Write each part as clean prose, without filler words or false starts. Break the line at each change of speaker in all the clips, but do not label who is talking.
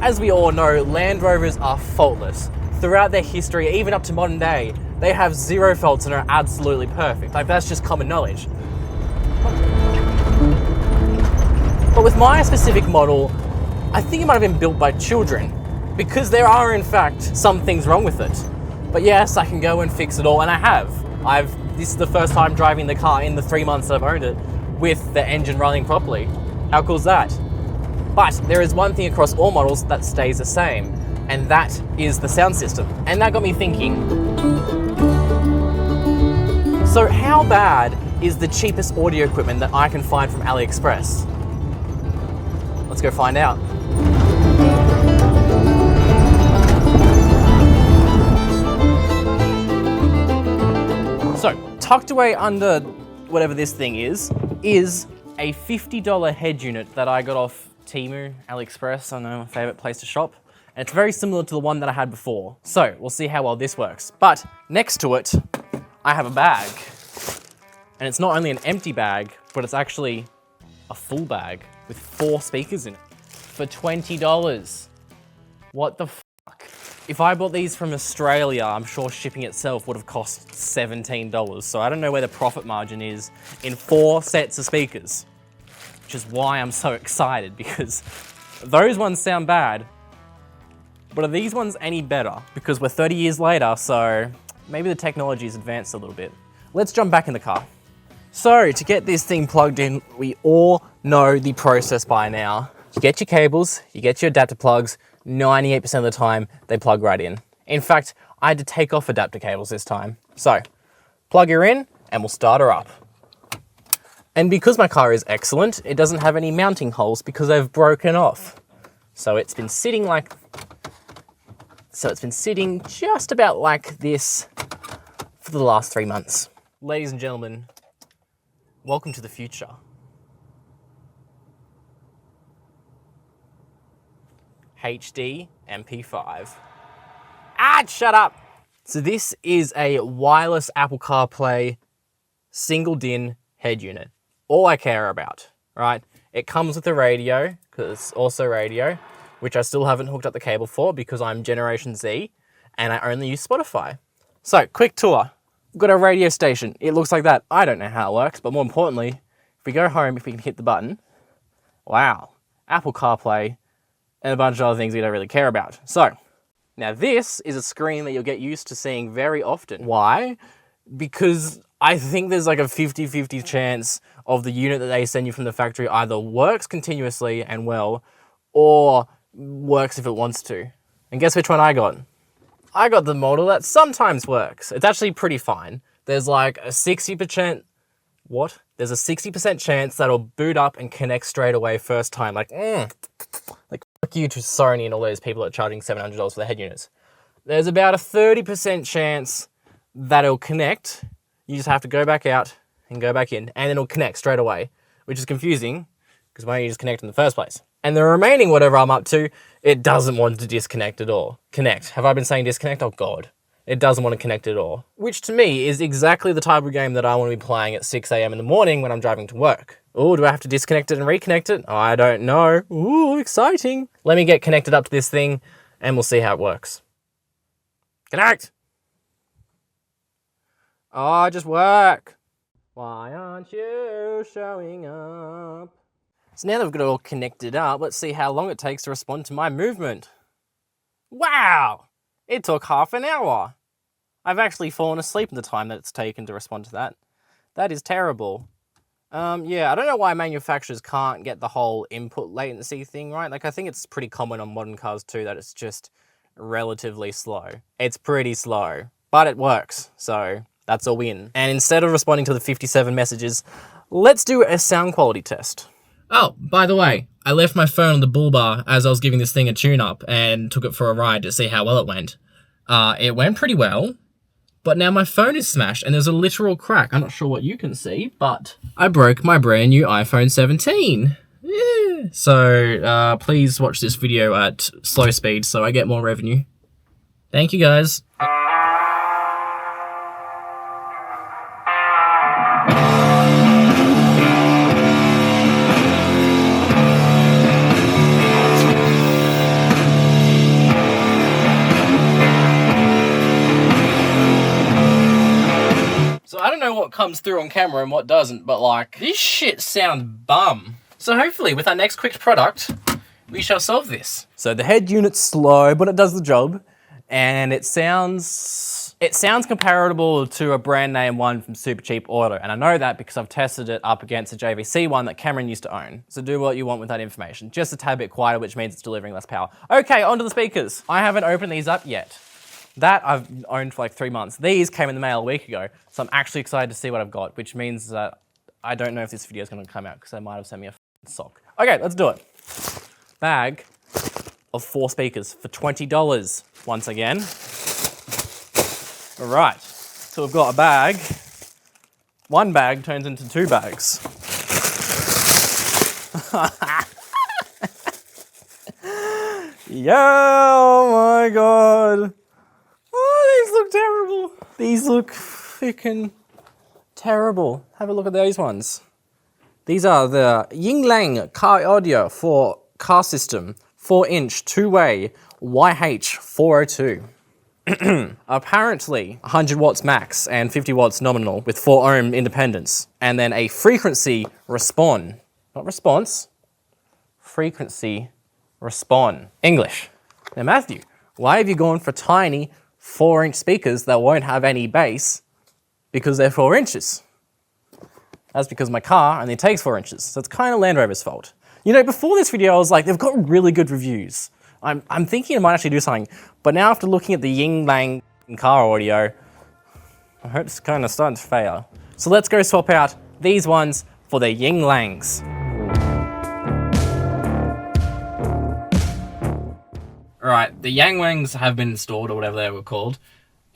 As we all know, Land Rovers are faultless. Throughout their history, even up to modern day, they have zero faults and are absolutely perfect. Like, that's just common knowledge. But with my specific model, I think it might have been built by children, because there are in fact some things wrong with it. But yes, I can go and fix it all, and I have. This is the first time driving the car in the 3 months that I've owned it with the engine running properly. How cool is that? But there is one thing across all models that stays the same, and that is the sound system. And that got me thinking, so how bad is the cheapest audio equipment that I can find from AliExpress? Let's go find out. So, tucked away under whatever this thing is a $50 head unit that I got off TEMU, AliExpress, I know, my favorite place to shop. And it's very similar to the one that I had before. So, we'll see how well this works. But next to it, I have a bag. And it's not only an empty bag, but it's actually a full bag with 4 speakers in it for $20. What the fuck? If I bought these from Australia, I'm sure shipping itself would have cost $17. So I don't know where the profit margin is in 4 sets of speakers, which is why I'm so excited, because those ones sound bad, but are these ones any better? Because we're 30 years later, so maybe the technology's advanced a little bit. Let's jump back in the car. So to get this thing plugged in, we all know the process by now. You get your cables, you get your adapter plugs, 98% of the time, they plug right in. In fact, I had to take off adapter cables this time. So, plug her in, and we'll start her up. And because my car is excellent, it doesn't have any mounting holes because they've broken off. So it's been sitting just about like this for the last 3 months. Ladies and gentlemen, welcome to the future. HD MP5. Shut up! So this is a wireless Apple CarPlay single DIN head unit. All I care about, right? It comes with a radio, because it's also radio, which I still haven't hooked up the cable for because I'm Generation Z and I only use Spotify. So, quick tour. We've got a radio station. It looks like that. I don't know how it works, but more importantly, if we go home, if we can hit the button, wow, Apple CarPlay, and a bunch of other things we don't really care about. So, now this is a screen that you'll get used to seeing very often. Why? Because I think there's like a 50-50 chance of the unit that they send you from the factory either works continuously and well, or works if it wants to. And guess which one I got? I got the model that sometimes works. It's actually pretty fine. There's like a 60%, what? There's a 60% chance that'll boot up and connect straight away first time. Like fuck you to Sony and all those people that are charging $700 for the head units. There's about a 30% chance that it'll connect. You just have to go back out and go back in, and it'll connect straight away, which is confusing, because why don't you just connect in the first place? And the remaining whatever I'm up to, it doesn't want to disconnect at all. Connect. Have I been saying disconnect? Oh God. It doesn't want to connect at all. Which to me is exactly the type of game that I want to be playing at 6 a.m. in the morning when I'm driving to work. Oh, do I have to disconnect it and reconnect it? I don't know. Ooh, exciting. Let me get connected up to this thing and we'll see how it works. Connect! Oh, just work. Why aren't you showing up? So now that we've got it all connected up, let's see how long it takes to respond to my movement. Wow! It took half an hour. I've actually fallen asleep in the time that it's taken to respond to that. That is terrible. Yeah, I don't know why manufacturers can't get the whole input latency thing right. Like, I think it's pretty common on modern cars too that it's just relatively slow. It's pretty slow, but it works, so that's a win. And instead of responding to the 57 messages, let's do a sound quality test. Oh, by the way, I left my phone on the bull bar as I was giving this thing a tune-up and took it for a ride to see how well it went. It went pretty well, but now my phone is smashed and there's a literal crack. I'm not sure what you can see, but I broke my brand new iPhone 17. Yeah. So, please watch this video at slow speed so I get more revenue. Thank you, guys. what comes through on camera and what doesn't, but like, this shit sounds bum. So hopefully with our next quick product, we shall solve this. So the head unit's slow, but it does the job. And it sounds comparable to a brand name one from Super Cheap Auto. And I know that because I've tested it up against a JVC one that Cameron used to own. So do what you want with that information. Just a tad bit quieter, which means it's delivering less power. Okay, onto the speakers. I haven't opened these up yet. That I've owned for like 3 months. These came in the mail a week ago. So I'm actually excited to see what I've got, which means that I don't know if this video is going to come out because they might have sent me a sock. Okay, let's do it. Bag of 4 speakers for $20 once again. All right, so we've got a bag. 1 bag turns into 2 bags. Yeah, oh my God. Oh, these look terrible. These look freaking terrible. Have a look at those ones. These are the Yinglang car audio for car system, 4-inch, 2-way, YH402. Apparently 100 watts max and 50 watts nominal with 4 ohm independence. And then a frequency respond. Not response. Frequency respond. English. Now Matthew, why have you gone for tiny 4-inch speakers that won't have any bass because they're 4 inches? That's because my car only takes 4 inches. So it's kind of Land Rover's fault. You know, before this video, I was like, they've got really good reviews. I'm thinking I might actually do something. But now after looking at the Yinglang car audio, I hope it's kind of starting to fail. So let's go swap out these ones for the Yinglangs. Alright, the Yangwangs have been installed, or whatever they were called.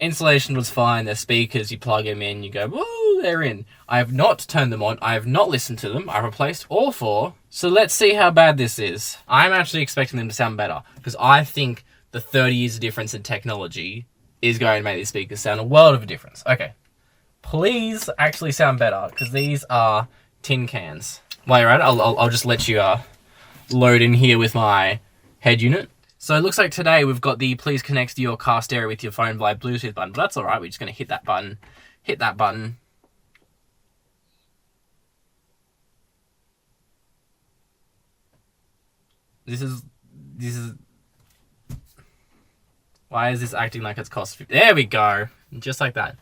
Installation was fine, they're speakers, you plug them in, you go, woo, they're in. I have not turned them on, I have not listened to them, I replaced all 4. So let's see how bad this is. I'm actually expecting them to sound better, because I think the 30 years of difference in technology is going to make these speakers sound a world of a difference. Okay, please actually sound better, because these are tin cans. While you're at it, I'll just let you load in here with my head unit. So it looks like today we've got the please connect to your car stereo with your phone via Bluetooth button, but that's alright, we're just going to hit that button, This is, why is this acting like it's cost 50? There we go, just like that,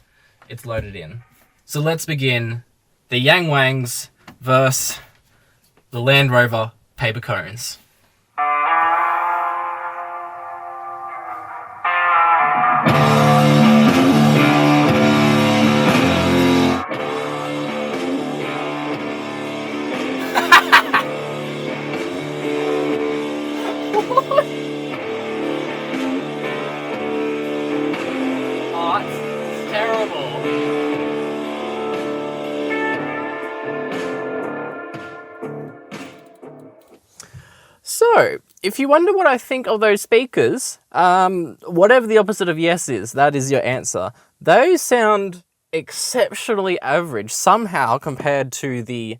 it's loaded in. So let's begin the Yangwangs versus the Land Rover paper cones. Oh, it's terrible. So, if you wonder what I think of those speakers, whatever the opposite of yes is, that is your answer. Those sound exceptionally average somehow compared to the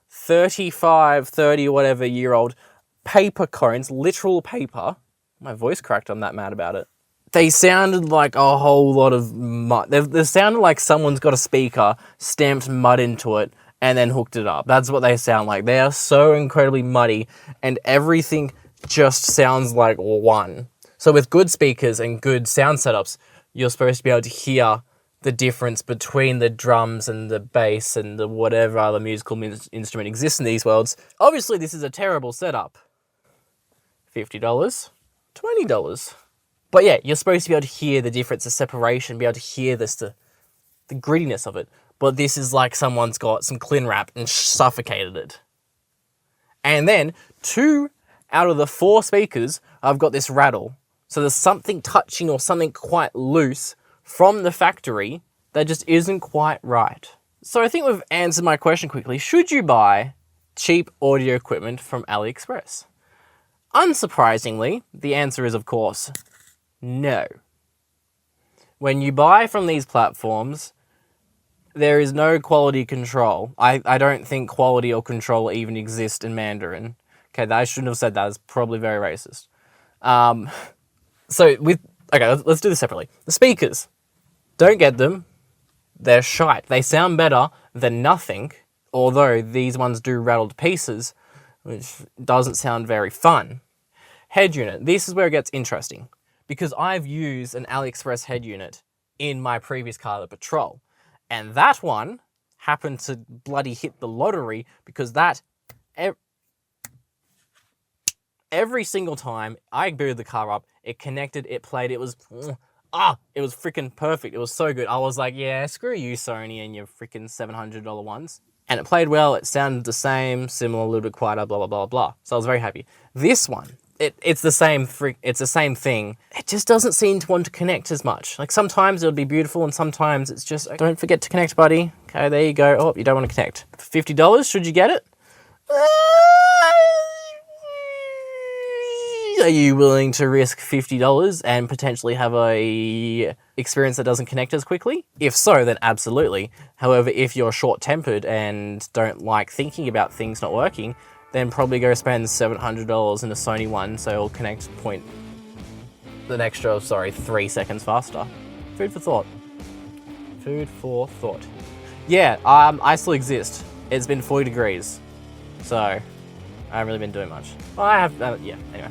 35, 30 whatever year old paper cones, literal paper. My voice cracked, I'm that mad about it. They sounded like a whole lot of mud. They sounded like someone's got a speaker, stamped mud into it, and then hooked it up. That's what they sound like. They are so incredibly muddy, and everything just sounds like one. So with good speakers and good sound setups, you're supposed to be able to hear the difference between the drums and the bass and the whatever other musical instrument exists in these worlds. Obviously, this is a terrible setup. $50, $20. But yeah, you're supposed to be able to hear the difference, the separation, be able to hear this, the grittiness of it. But this is like someone's got some cling wrap and suffocated it. And then 2 out of the 4 speakers, I've got this rattle. So there's something touching or something quite loose from the factory that just isn't quite right. So I think we've answered my question quickly. Should you buy cheap audio equipment from AliExpress? Unsurprisingly, the answer is, of course, no. When you buy from these platforms, there is no quality control. I don't think quality or control even exist in Mandarin. Okay, I shouldn't have said that. It's probably very racist. Okay, let's do this separately. The speakers, don't get them. they're shite. They sound better than nothing, although these ones do rattle to pieces, which doesn't sound very fun. Head unit. This is where it gets interesting, because I've used an AliExpress head unit in my previous car, the Patrol, and that one happened to bloody hit the lottery, because that every single time I booted the car up, it connected, it played, it was freaking perfect. It was so good. I was like, yeah, screw you, Sony, and your freaking $700 ones. And it played well, it sounded the same, similar, a little bit quieter, blah, blah, blah, blah. So I was very happy. This one, it's the same thing. It just doesn't seem to want to connect as much. Like, sometimes it'll be beautiful, and sometimes it's just, don't forget to connect, buddy. Okay, there you go. Oh, you don't want to connect. For $50, should you get it? Are you willing to risk $50 and potentially have a experience that doesn't connect as quickly? If so, then absolutely. However, if you're short-tempered and don't like thinking about things not working, then probably go spend $700 in a Sony one, so it'll connect an extra 3 seconds faster. Food for thought. Food for thought. Yeah, I still exist. It's been 40 degrees, so I haven't really been doing much. Well, I have, yeah, anyway.